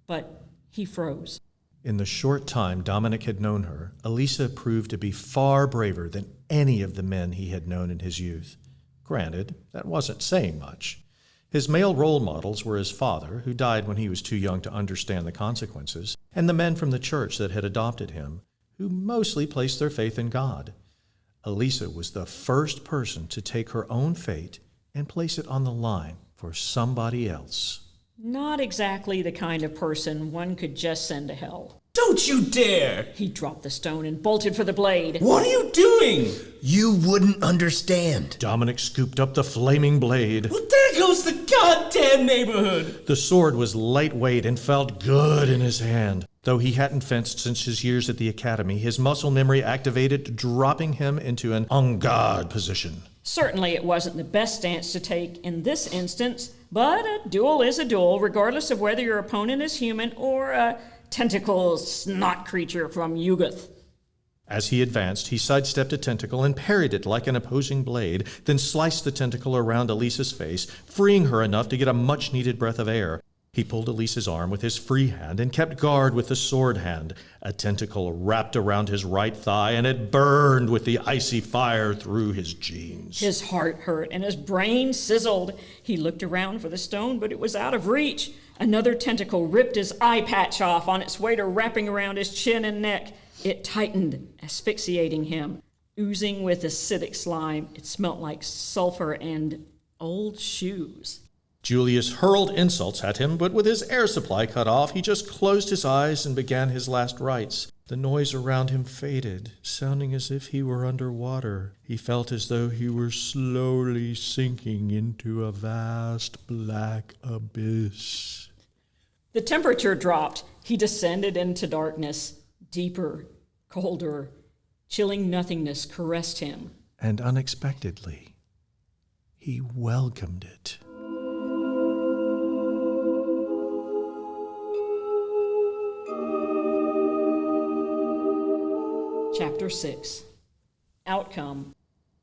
but he froze. In the short time Dominic had known her, Elisa proved to be far braver than any of the men he had known in his youth. Granted, that wasn't saying much. His male role models were his father, who died when he was too young to understand the consequences, and the men from the church that had adopted him, who mostly placed their faith in God. Elisa was the first person to take her own fate and place it on the line for somebody else. Not exactly the kind of person one could just send to hell. Don't you dare! He dropped the stone and bolted for the blade. What are you doing? You wouldn't understand. Dominic scooped up the flaming blade. Well, there goes the goddamn neighborhood! The sword was lightweight and felt good in his hand. Though he hadn't fenced since his years at the academy, his muscle memory activated, dropping him into an en garde position. Certainly it wasn't the best stance to take in this instance, but a duel is a duel, regardless of whether your opponent is human or a tentacle snot creature from Yugoth. As he advanced, he sidestepped a tentacle and parried it like an opposing blade, then sliced the tentacle around Elisa's face, freeing her enough to get a much-needed breath of air. He pulled Elisa's arm with his free hand and kept guard with the sword hand. A tentacle wrapped around his right thigh, and it burned with the icy fire through his jeans. His heart hurt and his brain sizzled. He looked around for the stone, but it was out of reach. Another tentacle ripped his eye patch off on its way to wrapping around his chin and neck. It tightened, asphyxiating him. Oozing with acidic slime, it smelt like sulfur and old shoes. Julius hurled insults at him, but with his air supply cut off, he just closed his eyes and began his last rites. The noise around him faded, sounding as if he were underwater. He felt as though he were slowly sinking into a vast black abyss. The temperature dropped. He descended into darkness. Deeper, colder, chilling nothingness caressed him. And unexpectedly, he welcomed it. Chapter 6. Outcome: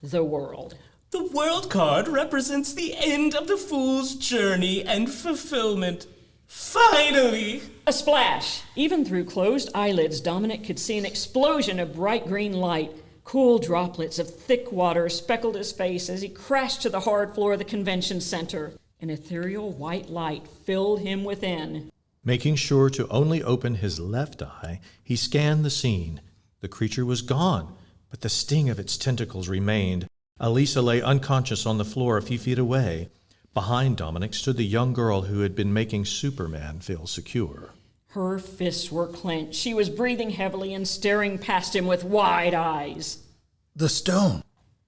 the world. The world card represents the end of the fool's journey and fulfillment. Finally! A splash! Even through closed eyelids, Dominic could see an explosion of bright green light. Cool droplets of thick water speckled his face as he crashed to the hard floor of the convention center. An ethereal white light filled him within. Making sure to only open his left eye, he scanned the scene. The creature was gone, but the sting of its tentacles remained. Elisa lay unconscious on the floor a few feet away. Behind Dominic stood the young girl who had been making Superman feel secure. Her fists were clenched. She was breathing heavily and staring past him with wide eyes. The stone.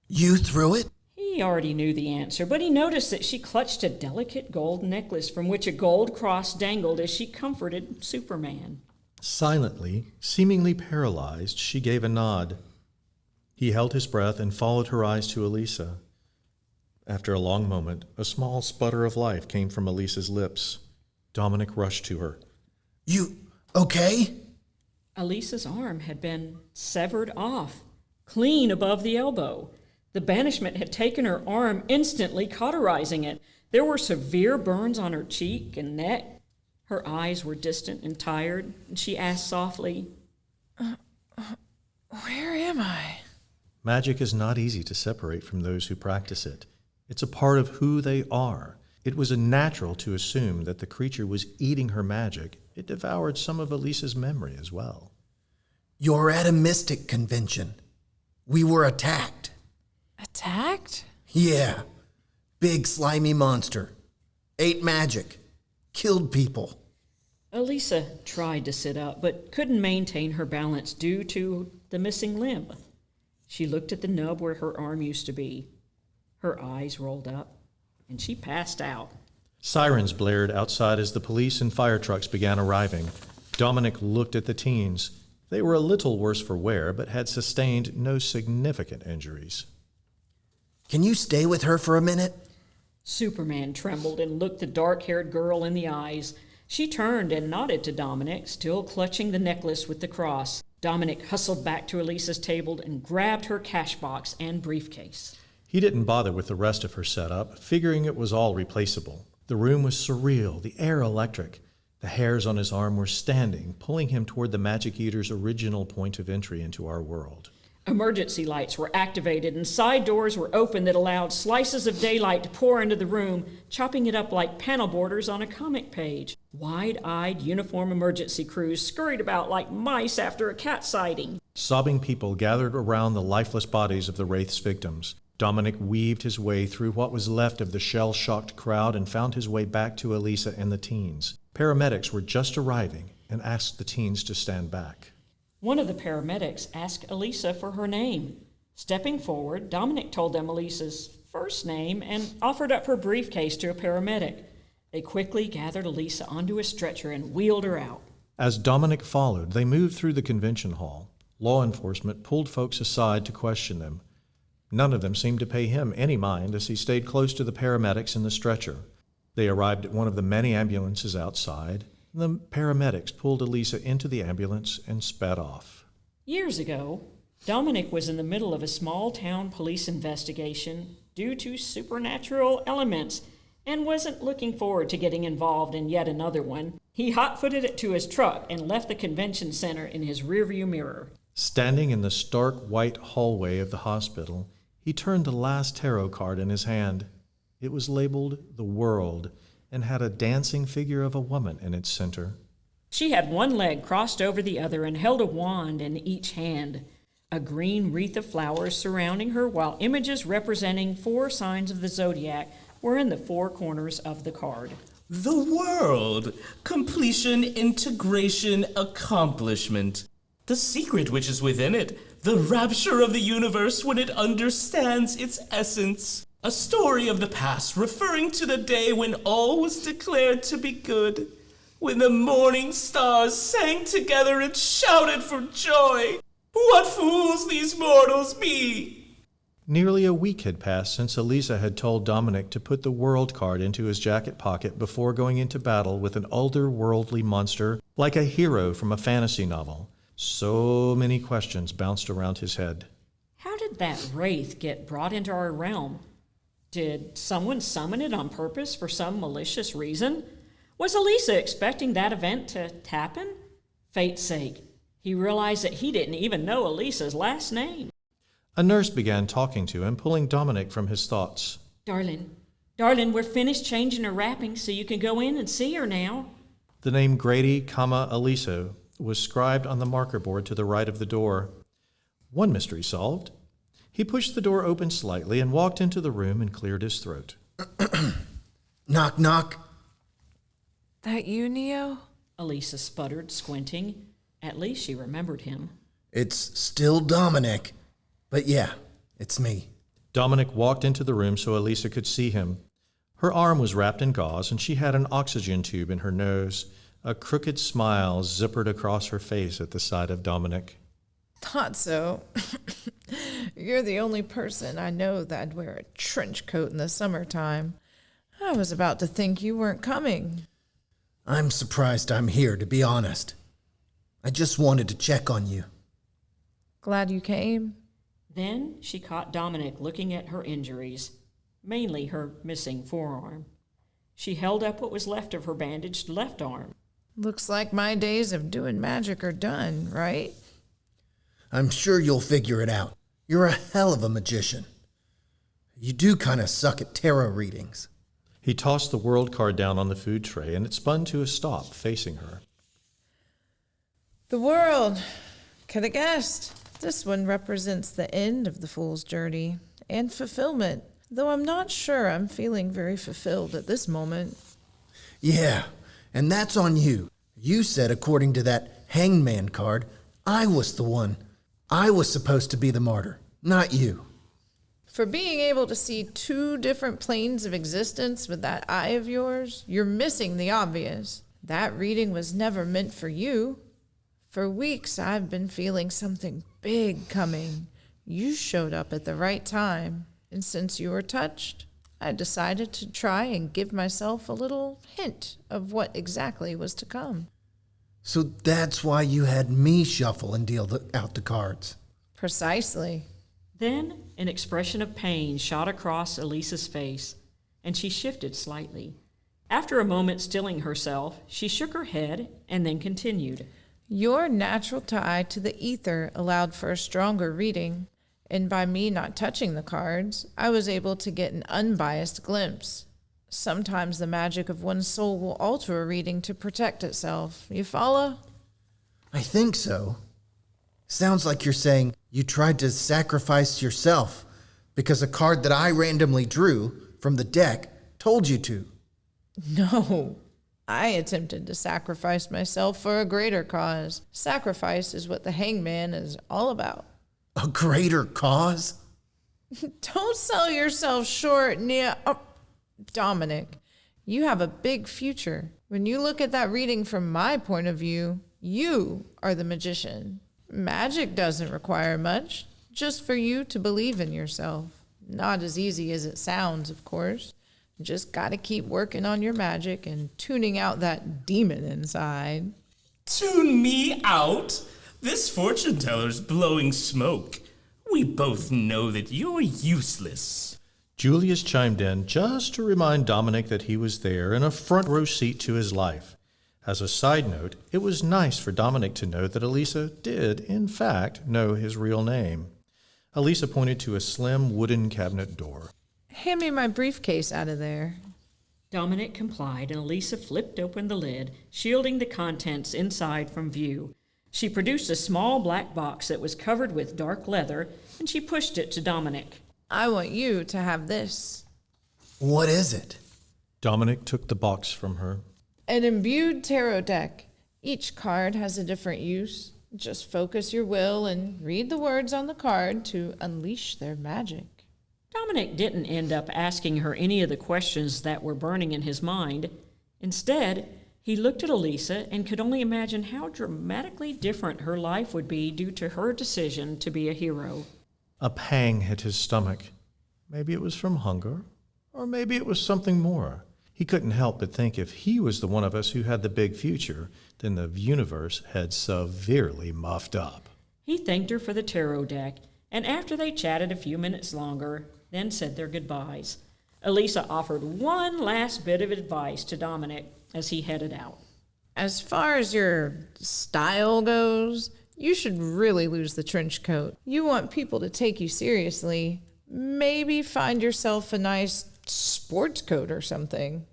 You threw it? He already knew the answer, but he noticed that she clutched a delicate gold necklace from which a gold cross dangled as she comforted Superman. Silently, seemingly paralyzed, she gave a nod. He held his breath and followed her eyes to Elisa. After a long moment, a small sputter of life came from Elisa's lips. Dominic rushed to her. You okay? Elisa's arm had been severed off, clean above the elbow. The banishment had taken her arm, instantly cauterizing it. There were severe burns on her cheek and neck. Her eyes were distant and tired, and she asked softly, Where am I? Magic is not easy to separate from those who practice it. It's a part of who they are. It was natural to assume that the creature was eating her magic. It devoured some of Elisa's memory as well. You're at a mystic convention. We were attacked. Attacked? Yeah. Big slimy monster. Ate magic. Killed people. Elisa tried to sit up, but couldn't maintain her balance due to the missing limb. She looked at the nub where her arm used to be. Her eyes rolled up, and she passed out. Sirens blared outside as the police and fire trucks began arriving. Dominic looked at the teens. They were a little worse for wear, but had sustained no significant injuries. Can you stay with her for a minute? Superman trembled and looked the dark-haired girl in the eyes. She turned and nodded to Dominic, still clutching the necklace with the cross. Dominic hustled back to Elisa's table and grabbed her cash box and briefcase. He didn't bother with the rest of her setup, figuring it was all replaceable. The room was surreal, the air electric. The hairs on his arm were standing, pulling him toward the Magic Eater's original point of entry into our world. Emergency lights were activated and side doors were open that allowed slices of daylight to pour into the room, chopping it up like panel borders on a comic page. Wide-eyed, uniform emergency crews scurried about like mice after a cat sighting. Sobbing people gathered around the lifeless bodies of the Wraith's victims. Dominic weaved his way through what was left of the shell-shocked crowd and found his way back to Elisa and the teens. Paramedics were just arriving and asked the teens to stand back. One of the paramedics asked Elisa for her name. Stepping forward, Dominic told them Elisa's first name and offered up her briefcase to a paramedic. They quickly gathered Elisa onto a stretcher and wheeled her out. As Dominic followed, they moved through the convention hall. Law enforcement pulled folks aside to question them. None of them seemed to pay him any mind as he stayed close to the paramedics in the stretcher. They arrived at one of the many ambulances outside. The paramedics pulled Elisa into the ambulance and sped off. Years ago, Dominic was in the middle of a small-town police investigation due to supernatural elements. and wasn't looking forward to getting involved in yet another one. He hot-footed it to his truck and left the convention center in his rearview mirror. Standing in the stark white hallway of the hospital, he turned the last tarot card in his hand. It was labeled The World and had a dancing figure of a woman in its center. She had one leg crossed over the other and held a wand in each hand. A green wreath of flowers surrounding her, while images representing 4 signs of the zodiac were in the 4 corners of the card. The world. Completion, integration, accomplishment. The secret which is within it. The rapture of the universe when it understands its essence. A story of the past referring to the day when all was declared to be good. When the morning stars sang together and shouted for joy. What fools these mortals be! Nearly a week had passed since Elisa had told Dominic to put the world card into his jacket pocket before going into battle with an otherworldly monster like a hero from a fantasy novel. So many questions bounced around his head. How did that wraith get brought into our realm? Did someone summon it on purpose for some malicious reason? Was Elisa expecting that event to happen? Fate's sake, he realized that he didn't even know Elisa's last name. A nurse began talking to him, pulling Dominic from his thoughts. Darling, we're finished changing her wrappings so you can go in and see her now. The name Grady, Elisa was scribed on the marker board to the right of the door. One mystery solved. He pushed the door open slightly and walked into the room and cleared his throat. Knock, knock. That you, Neo? Elisa sputtered, squinting. At least she remembered him. It's still Dominic. But yeah, it's me. Dominic walked into the room so Elisa could see him. Her arm was wrapped in gauze, and she had an oxygen tube in her nose. A crooked smile zippered across her face at the sight of Dominic. Thought so. You're the only person I know that'd wear a trench coat in the summertime. I was about to think you weren't coming. I'm surprised I'm here, to be honest. I just wanted to check on you. Glad you came. Then she caught Dominic looking at her injuries, mainly her missing forearm. She held up what was left of her bandaged left arm. Looks like my days of doing magic are done, right? I'm sure you'll figure it out. You're a hell of a magician. You do kind of suck at tarot readings. He tossed the world card down on the food tray, and it spun to a stop, facing her. The world. Could have guessed. This one represents the end of the fool's journey and fulfillment, though I'm not sure I'm feeling very fulfilled at this moment. Yeah, and that's on you. You said, according to that hangman card, I was the one. I was supposed to be the martyr, not you. For being able to see 2 different planes of existence with that eye of yours, you're missing the obvious. That reading was never meant for you. For weeks, I've been feeling something big coming. You showed up at the right time, and since you were touched, I decided to try and give myself a little hint of what exactly was to come. So that's why you had me shuffle and deal out the cards. Precisely. Then an expression of pain shot across Elisa's face, and she shifted slightly. After a moment stilling herself, she shook her head and then continued. Your natural tie to the ether allowed for a stronger reading, and by me not touching the cards, I was able to get an unbiased glimpse. Sometimes the magic of one's soul will alter a reading to protect itself. You follow? I think so. Sounds like you're saying you tried to sacrifice yourself because a card that I randomly drew from the deck told you to. No. I attempted to sacrifice myself for a greater cause. Sacrifice is what the hangman is all about. A greater cause? Don't sell yourself short, Nia. Oh, Dominic, you have a big future. When you look at that reading from my point of view, you are the magician. Magic doesn't require much, just for you to believe in yourself. Not as easy as it sounds, of course. Just gotta keep working on your magic and tuning out that demon inside. Tune me out? This fortune teller's blowing smoke. We both know that you're useless. Julius chimed in just to remind Dominic that he was there in a front row seat to his life. As a side note, it was nice for Dominic to know that Elisa did, in fact, know his real name. Elisa pointed to a slim wooden cabinet door. Hand me my briefcase out of there. Dominic complied, and Elisa flipped open the lid, shielding the contents inside from view. She produced a small black box that was covered with dark leather, and she pushed it to Dominic. I want you to have this. What is it? Dominic took the box from her. An imbued tarot deck. Each card has a different use. Just focus your will and read the words on the card to unleash their magic. Dominic didn't end up asking her any of the questions that were burning in his mind. Instead, he looked at Elisa and could only imagine how dramatically different her life would be due to her decision to be a hero. A pang hit his stomach. Maybe it was from hunger, or maybe it was something more. He couldn't help but think if he was the one of us who had the big future, then the universe had severely muffed up. He thanked her for the tarot deck, and after they chatted a few minutes longer, then said their goodbyes. Elisa offered one last bit of advice to Dominic as he headed out. As far as your style goes, you should really lose the trench coat. You want people to take you seriously. Maybe find yourself a nice sports coat or something.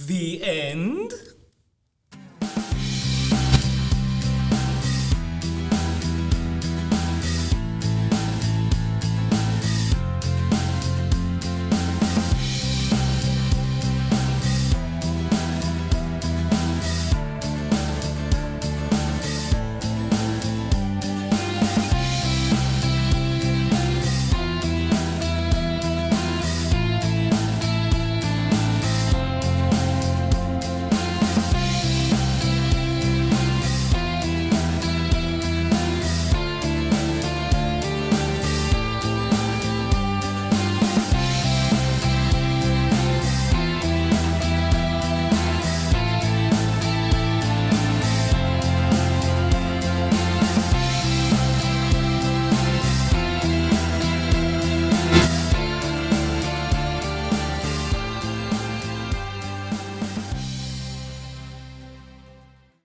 The end?